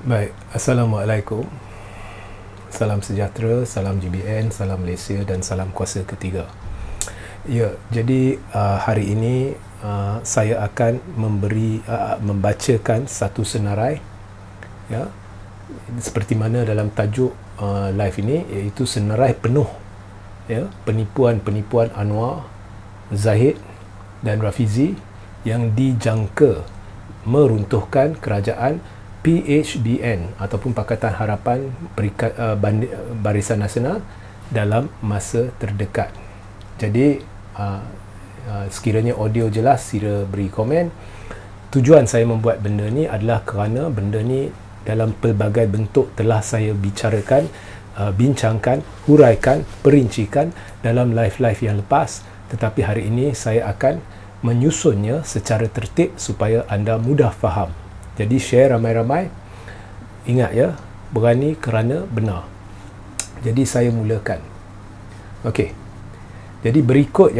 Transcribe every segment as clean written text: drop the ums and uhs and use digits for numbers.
Baik, Assalamualaikum. Salam sejahtera, salam GBN, salam Malaysia dan salam kuasa ketiga. Ya, jadi hari ini saya akan membacakan satu senarai, ya, seperti mana dalam tajuk live ini, iaitu senarai penuh, ya, penipuan-penipuan Anwar, Zahid dan Rafizi yang dijangka meruntuhkan kerajaan PHBN ataupun Pakatan Harapan Barisan Nasional dalam masa terdekat. Jadi sekiranya audio jelas, sila beri komen. Tujuan saya membuat benda ni adalah kerana benda ni dalam pelbagai bentuk telah saya bicarakan, bincangkan, huraikan, perincikan dalam live-live yang lepas, tetapi hari ini saya akan menyusunnya secara tertib supaya anda mudah faham. Jadi share ramai-ramai. Ingat ya, berani kerana benar. Jadi saya mulakan. Okey. Jadi berikut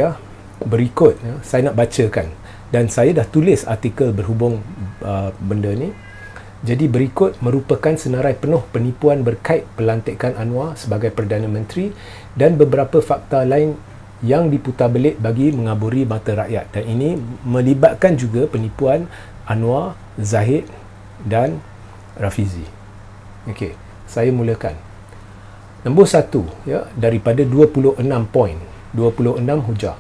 saya nak bacakan, dan saya dah tulis artikel berhubung benda ni. Jadi berikut merupakan senarai penuh penipuan berkait pelantikan Anwar sebagai Perdana Menteri dan beberapa fakta lain yang diputar belit bagi mengaburi mata rakyat, dan ini melibatkan juga penipuan Anwar, Zahid dan Rafizi. Okey, saya mulakan. Nombor 1, ya, daripada 26 poin, 26 hujah.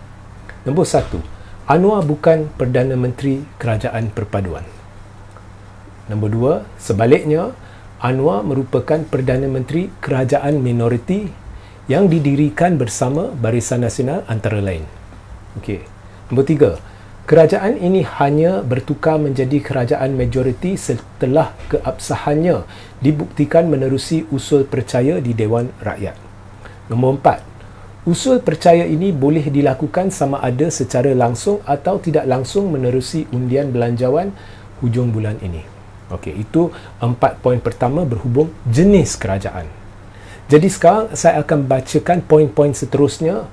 Nombor 1, Anwar bukan Perdana Menteri Kerajaan Perpaduan. Nombor 2, sebaliknya, Anwar merupakan Perdana Menteri Kerajaan Minoriti yang didirikan bersama Barisan Nasional antara lain. Okey. Nombor 3, kerajaan ini hanya bertukar menjadi kerajaan majoriti setelah keabsahannya dibuktikan menerusi usul percaya di Dewan Rakyat. Nombor 4, usul percaya ini boleh dilakukan sama ada secara langsung atau tidak langsung menerusi undian belanjawan hujung bulan ini. Okey, itu 4 poin pertama berhubung jenis kerajaan. Jadi sekarang saya akan bacakan poin-poin seterusnya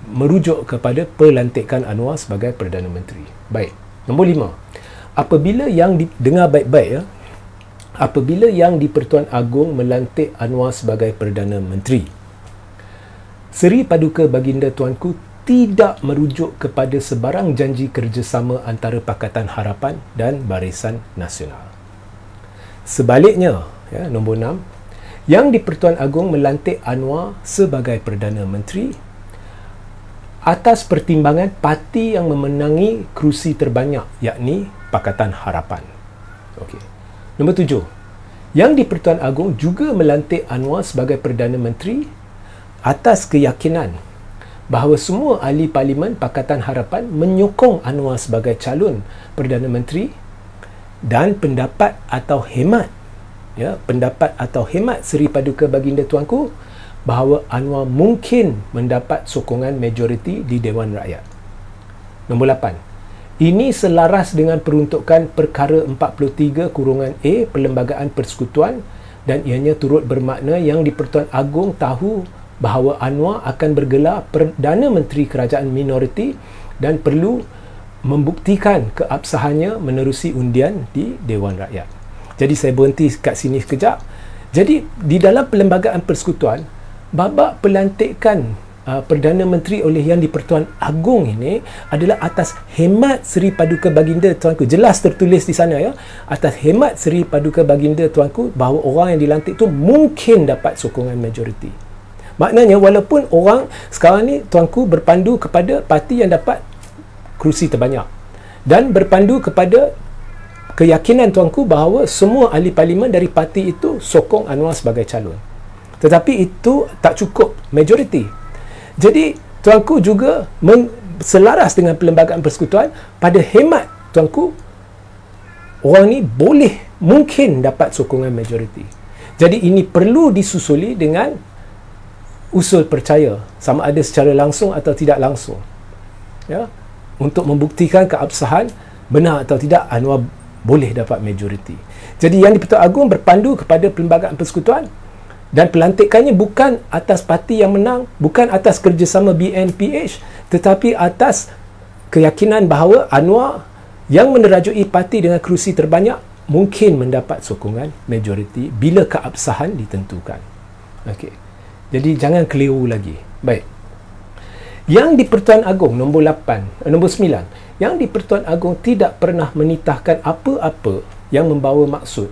merujuk kepada pelantikan Anwar sebagai Perdana Menteri. Baik. Nombor 5. Apabila yang dengar baik-baik, ya. Apabila Yang di-Pertuan Agong melantik Anwar sebagai Perdana Menteri, Seri Paduka Baginda Tuanku tidak merujuk kepada sebarang janji kerjasama antara Pakatan Harapan dan Barisan Nasional. Sebaliknya, ya, nombor 6, Yang di-Pertuan Agong melantik Anwar sebagai Perdana Menteri atas pertimbangan parti yang memenangi kerusi terbanyak, yakni Pakatan Harapan. Okey. Nombor 7. Yang di-Pertuan Agong juga melantik Anwar sebagai Perdana Menteri atas keyakinan bahawa semua ahli parlimen Pakatan Harapan menyokong Anwar sebagai calon Perdana Menteri, dan pendapat atau hemat Seri Paduka Baginda Tuanku bahawa Anwar mungkin mendapat sokongan majoriti di Dewan Rakyat. Nombor 8. Ini selaras dengan peruntukan Perkara 43-A Perlembagaan Persekutuan, dan ianya turut bermakna Yang di-Pertuan Agong tahu bahawa Anwar akan bergelar Perdana Menteri Kerajaan Minoriti dan perlu membuktikan keabsahannya menerusi undian di Dewan Rakyat. Jadi saya berhenti kat sini sekejap. Jadi di dalam Perlembagaan Persekutuan, babak pelantikan Perdana Menteri oleh Yang di-Pertuan Agong ini adalah atas hemat Seri Paduka Baginda Tuanku. Jelas tertulis di sana, ya. Atas hemat Seri Paduka Baginda Tuanku bahawa orang yang dilantik itu mungkin dapat sokongan majoriti. Maknanya walaupun orang sekarang ni Tuanku berpandu kepada parti yang dapat kerusi terbanyak dan berpandu kepada keyakinan Tuanku bahawa semua ahli parlimen dari parti itu sokong Anwar sebagai calon, tetapi itu tak cukup majoriti. Jadi Tuanku juga selaras dengan Perlembagaan Persekutuan. Pada hemat Tuanku, orang ni mungkin dapat sokongan majoriti. Jadi ini perlu disusuli dengan usul percaya, sama ada secara langsung atau tidak langsung, ya, untuk membuktikan keabsahan benar atau tidak Anwar boleh dapat majoriti. Jadi Yang di-Pertuan Agong berpandu kepada Perlembagaan Persekutuan, dan pelantikannya bukan atas parti yang menang, bukan atas kerjasama BNPH, tetapi atas keyakinan bahawa Anwar yang menerajui parti dengan kerusi terbanyak mungkin mendapat sokongan majoriti bila keabsahan ditentukan. Okey. Jadi jangan keliru lagi. Baik. Yang di Pertuan Agong nombor 9, yang di Pertuan Agong tidak pernah menitahkan apa-apa yang membawa maksud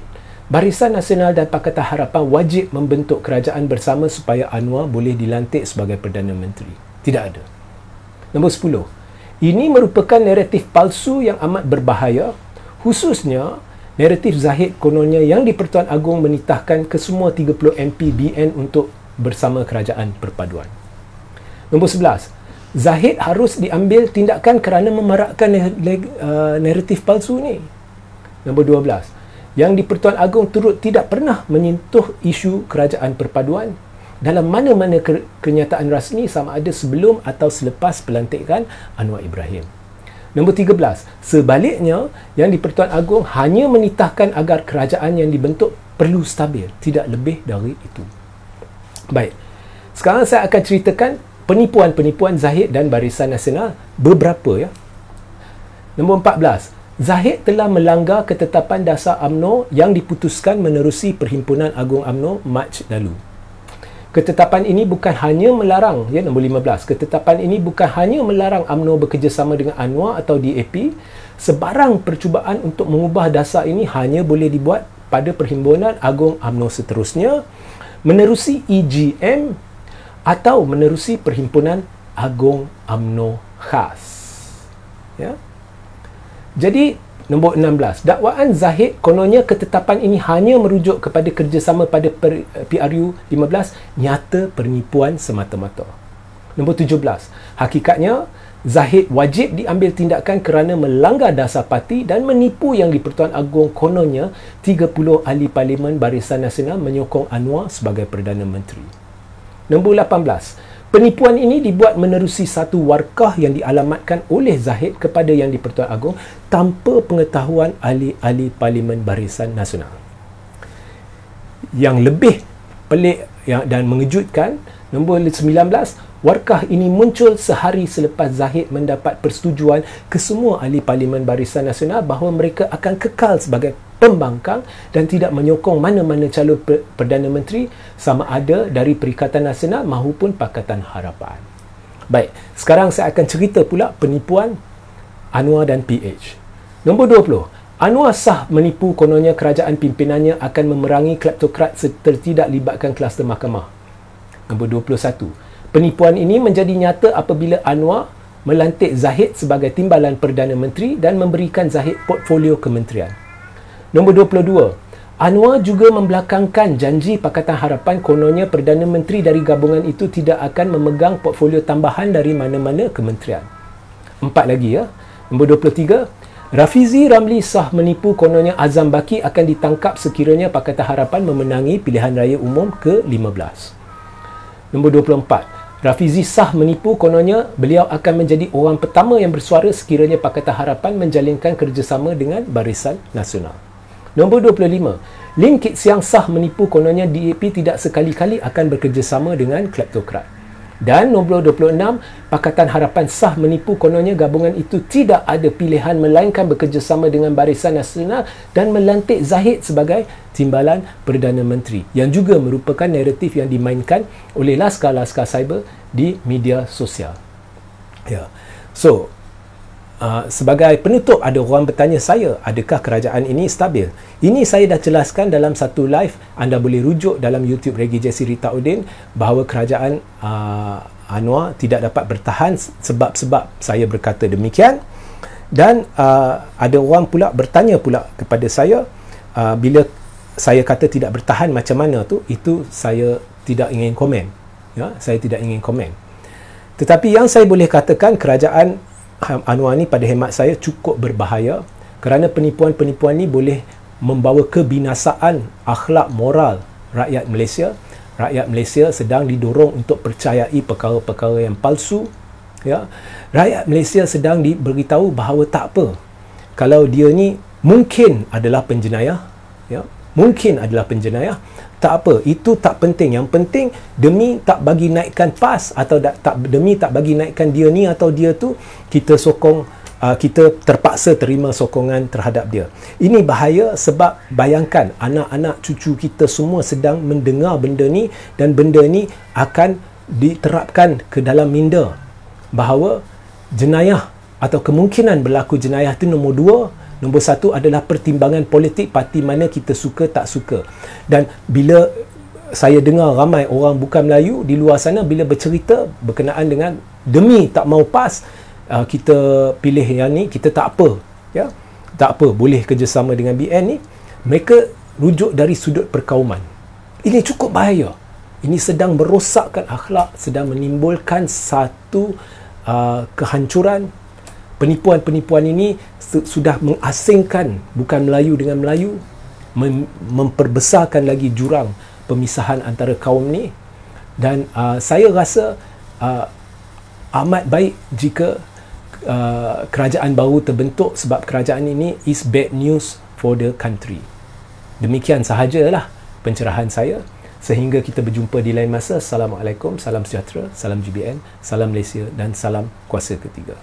Barisan Nasional dan Pakatan Harapan wajib membentuk kerajaan bersama supaya Anwar boleh dilantik sebagai Perdana Menteri. Tidak ada. Nombor 10. Ini merupakan naratif palsu yang amat berbahaya, khususnya naratif Zahid kononnya yang di Pertuan Agong menitahkan kesemua 30 MP BN untuk bersama kerajaan perpaduan. Nombor 11. Zahid harus diambil tindakan kerana memarakkan naratif palsu ni. Nombor 12. Yang di Pertuan Agong turut tidak pernah menyentuh isu kerajaan perpaduan dalam mana-mana kenyataan rasmi sama ada sebelum atau selepas pelantikan Anwar Ibrahim. Nombor 13. Sebaliknya, yang di Pertuan Agong hanya menitahkan agar kerajaan yang dibentuk perlu stabil, tidak lebih dari itu. Baik. Sekarang saya akan ceritakan penipuan-penipuan Zahid dan Barisan Nasional beberapa, ya. Nombor 14. Zahid telah melanggar ketetapan dasar UMNO yang diputuskan menerusi Perhimpunan Agung UMNO Mac lalu. Ketetapan ini bukan hanya melarang, ya, nombor 15. Ketetapan ini bukan hanya melarang UMNO bekerjasama dengan Anwar atau DAP. Sebarang percubaan untuk mengubah dasar ini hanya boleh dibuat pada Perhimpunan Agung UMNO seterusnya, menerusi EGM atau menerusi Perhimpunan Agung UMNO khas. Ya. Jadi, nombor 16. Dakwaan Zahid kononnya ketetapan ini hanya merujuk kepada kerjasama pada PRU 15, nyata penipuan semata-mata. Nombor 17. Hakikatnya, Zahid wajib diambil tindakan kerana melanggar dasar parti dan menipu yang di Pertuan Agong kononnya 30 ahli Parlimen Barisan Nasional menyokong Anwar sebagai Perdana Menteri. Nombor 18. Penipuan ini dibuat menerusi satu warkah yang dialamatkan oleh Zahid kepada yang di Pertuan Agong tanpa pengetahuan ahli-ahli Parlimen Barisan Nasional. Yang lebih pelik dan mengejutkan, nombor 19, warkah ini muncul sehari selepas Zahid mendapat persetujuan kesemua ahli Parlimen Barisan Nasional bahawa mereka akan kekal sebagai pembangkang dan tidak menyokong mana-mana calon Perdana Menteri sama ada dari Perikatan Nasional maupun Pakatan Harapan. Baik, sekarang saya akan cerita pula penipuan Anwar dan PH. Nombor 20. Anwar sah menipu kononnya kerajaan pimpinannya akan memerangi kleptokrat serta tidak libatkan kluster mahkamah. Nombor 21. Penipuan ini menjadi nyata apabila Anwar melantik Zahid sebagai timbalan Perdana Menteri dan memberikan Zahid portfolio kementerian. Nombor 22. Anwar juga membelakangkan janji Pakatan Harapan kononnya Perdana Menteri dari gabungan itu tidak akan memegang portfolio tambahan dari mana-mana kementerian. 4 lagi, ya. Nombor 23. Rafizi Ramli sah menipu kononnya Azam Baki akan ditangkap sekiranya Pakatan Harapan memenangi pilihan raya umum ke-15. Nombor 24. Rafizi sah menipu kononnya beliau akan menjadi orang pertama yang bersuara sekiranya Pakatan Harapan menjalinkan kerjasama dengan Barisan Nasional. Nombor 25. Lim Kit Siang sah menipu kononnya DAP tidak sekali-kali akan bekerjasama dengan kleptokrat. Dan nombor 26. Pakatan Harapan sah menipu kononnya gabungan itu tidak ada pilihan melainkan bekerjasama dengan Barisan Nasional dan melantik Zahid sebagai timbalan Perdana Menteri, yang juga merupakan naratif yang dimainkan oleh laskar-laskar cyber di media sosial. Ya. So, sebagai penutup, ada orang bertanya saya, adakah kerajaan ini stabil? Ini saya dah jelaskan dalam satu live. Anda boleh rujuk dalam YouTube Regi Jesse Ritaudin bahawa kerajaan Anwar tidak dapat bertahan sebab-sebab saya berkata demikian. Dan ada orang pula bertanya pula kepada saya, bila saya kata tidak bertahan macam mana tu, itu saya tidak ingin komen. Ya, saya tidak ingin komen. Tetapi yang saya boleh katakan, kerajaan Anwar ni pada hemat saya cukup berbahaya kerana penipuan-penipuan ni boleh membawa kebinasaan akhlak moral rakyat Malaysia. Rakyat Malaysia sedang didorong untuk percayai perkara-perkara yang palsu. Ya. Rakyat Malaysia sedang diberitahu bahawa tak apa, kalau dia ni mungkin adalah penjenayah, ya, mungkin adalah penjenayah, tak apa, itu tak penting. Yang penting demi tak bagi naikkan PAS atau demi tak bagi naikkan dia ni atau dia tu, kita sokong kita terpaksa terima sokongan terhadap dia. Ini bahaya sebab bayangkan anak-anak cucu kita semua sedang mendengar benda ni dan benda ni akan diterapkan ke dalam minda bahawa jenayah atau kemungkinan berlaku jenayah itu nombor 2, nombor 1 adalah pertimbangan politik parti mana kita suka tak suka. Dan bila saya dengar ramai orang bukan Melayu di luar sana bila bercerita berkenaan dengan demi tak mau PAS, kita pilih yang ni, kita tak apa, ya, tak apa, boleh kerjasama dengan BN ni. Mereka rujuk dari sudut perkauman. Ini cukup bahaya. Ini sedang merosakkan akhlak, sedang menimbulkan satu kehancuran. Penipuan-penipuan ini sudah mengasingkan bukan Melayu dengan Melayu, memperbesarkan lagi jurang pemisahan antara kaum ni. Dan saya rasa amat baik jika kerajaan baru terbentuk sebab kerajaan ini is bad news for the country. Demikian sahajalah pencerahan saya. Sehingga kita berjumpa di lain masa. Assalamualaikum, salam sejahtera, salam GBN, salam Malaysia dan salam kuasa ketiga.